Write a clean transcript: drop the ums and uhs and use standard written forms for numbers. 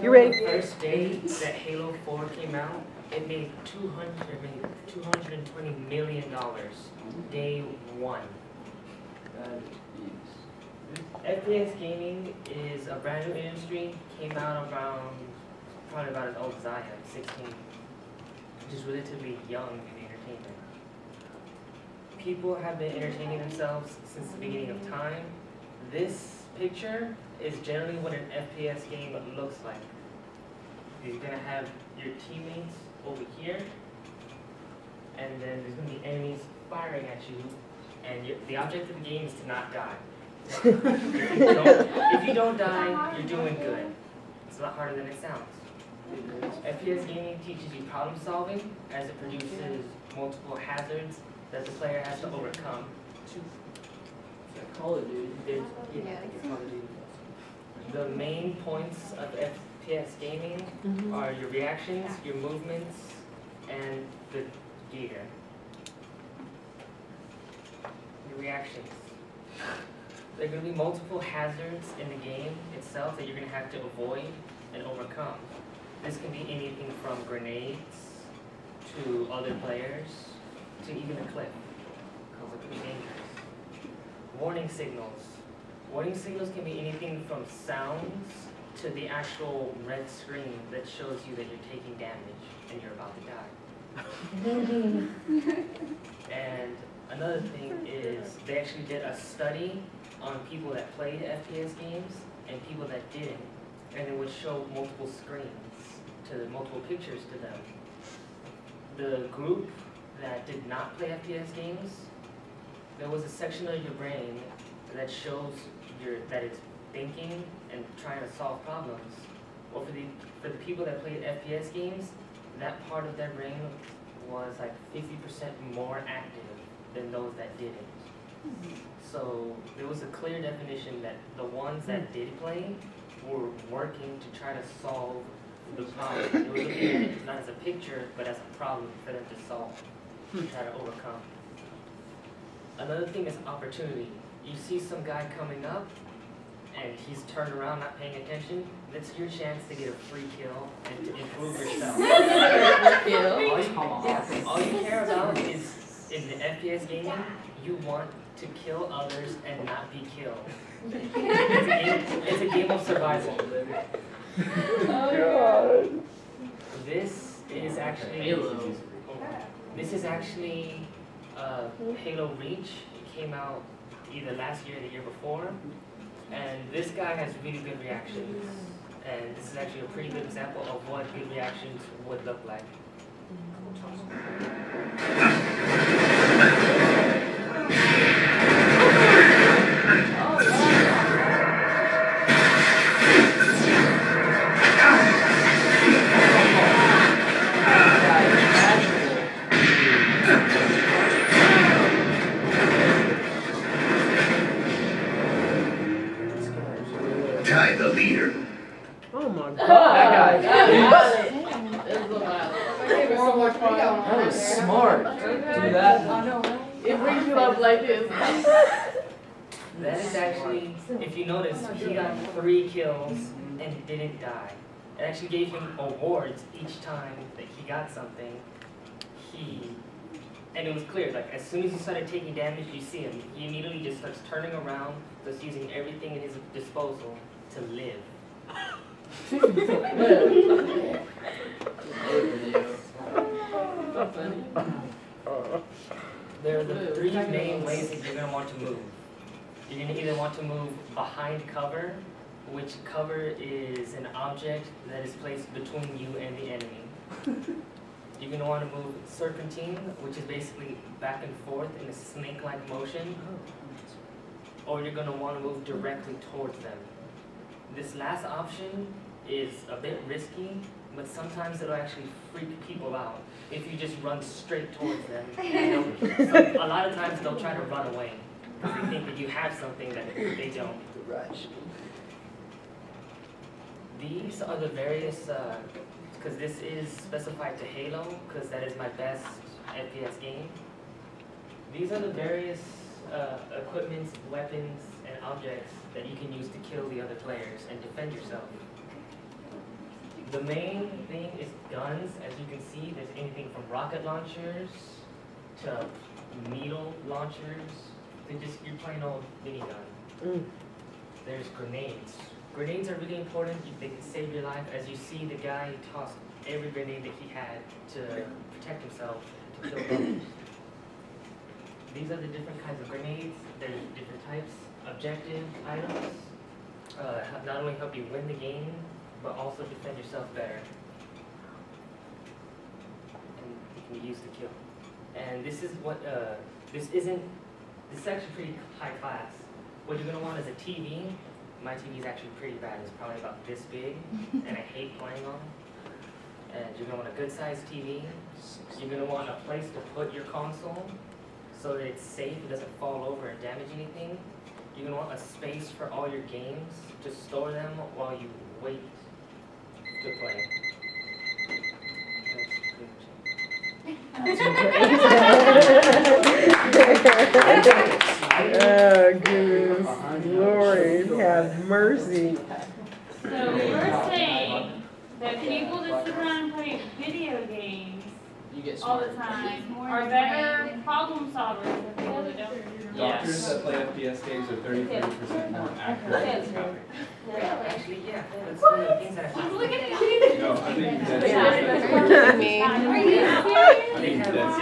You ready? The first day that Halo 4 came out, it made $220 million. Day one. FPS gaming is a brand new industry. Came out around probably about as old as I am, 16, which is relatively young in entertainment. People have been entertaining themselves since the beginning of time. This picture is generally what an FPS game looks like. You're going to have your teammates over here, and then there's going to be enemies firing at you, and the object of the game is to not die. If you don't die, you're doing good. It's a lot harder than it sounds. FPS gaming teaches you problem solving as it produces multiple hazards that the player has to overcome. Call of Duty. The main points of FPS gaming are your reactions, your movements, and the gear. Your reactions. There are going to be multiple hazards in the game itself that you're going to have to avoid and overcome. This can be anything from grenades to other players to even a cliff, because it can be dangerous. Warning signals. Warning signals can be anything from sounds to the actual red screen that shows you that you're taking damage and you're about to die. And another thing is they actually did a study on people that played FPS games and people that didn't, and it would show multiple screens to multiple pictures to them. The group that did not play FPS games, there was a section of your brain that shows that it's thinking and trying to solve problems. Well, for the people that played FPS games, that part of their brain was like 50% more active than those that didn't. So there was a clear definition that the ones that did play were working to try to solve the problem. They were looking at it not as a picture, but as a problem for them to solve, to try to overcome. Another thing is opportunity. You see some guy coming up, and he's turned around, not paying attention. That's your chance to get a free kill and to improve yourself. All you care about is, in the FPS gaming, you want to kill others and not be killed. It's a game of survival. God. This is actually Halo. This is actually Halo Reach. It came out either last year or the year before. And this guy has really good reactions. And this is actually a pretty good example of what good reactions would look like. Ty the leader. Oh my God. That guy. That was smart. Do that. It brings you up like this. That is actually, if you notice, he got 3 kills and didn't die. It actually gave him awards each time that he got something. And it was clear, like as soon as he started taking damage, you see him. He immediately just starts turning around, just using everything at his disposal to live. There are the 3 main ways that you're going to want to move. You're going to either want to move behind cover, which cover is an object that is placed between you and the enemy. You're going to want to move serpentine, which is basically back and forth in a snake-like motion. Or you're going to want to move directly towards them. This last option is a bit risky, but sometimes it'll actually freak people out if you just run straight towards them. And a lot of times they'll try to run away because they think that you have something that they don't. These are the various, because this is specified to Halo, because that is my best FPS game. These are the various equipment, weapons, and objects that you can use to kill the other players and defend yourself. The main thing is guns. As you can see, there's anything from rocket launchers to needle launchers. Just your plain old minigun. There's grenades. Grenades are really important. They can save your life. As you see, the guy tossed every grenade that he had to protect himself, to kill others. These are the different kinds of grenades. There's different types. Objective items not only help you win the game, but also defend yourself better. And it can be used to kill. And this is what, this is actually pretty high class. What you're gonna want is a TV. My TV is actually pretty bad. It's probably about this big, and I hate playing on it. And you're gonna want a good sized TV. You're gonna want a place to put your console so that it's safe, it doesn't fall over and damage anything. You're gonna want a space for all your games to store them while you wait to play. Oh, goodness. Lord, have mercy. So you're saying that people that sit around and play video games You get all the smart. time are better problem solvers than people that don't? Doctors that play FPS games are 33% more accurate at scouting. Actually, yeah, that's one of the things that I find. Look at the No, I think that's Are you serious? They have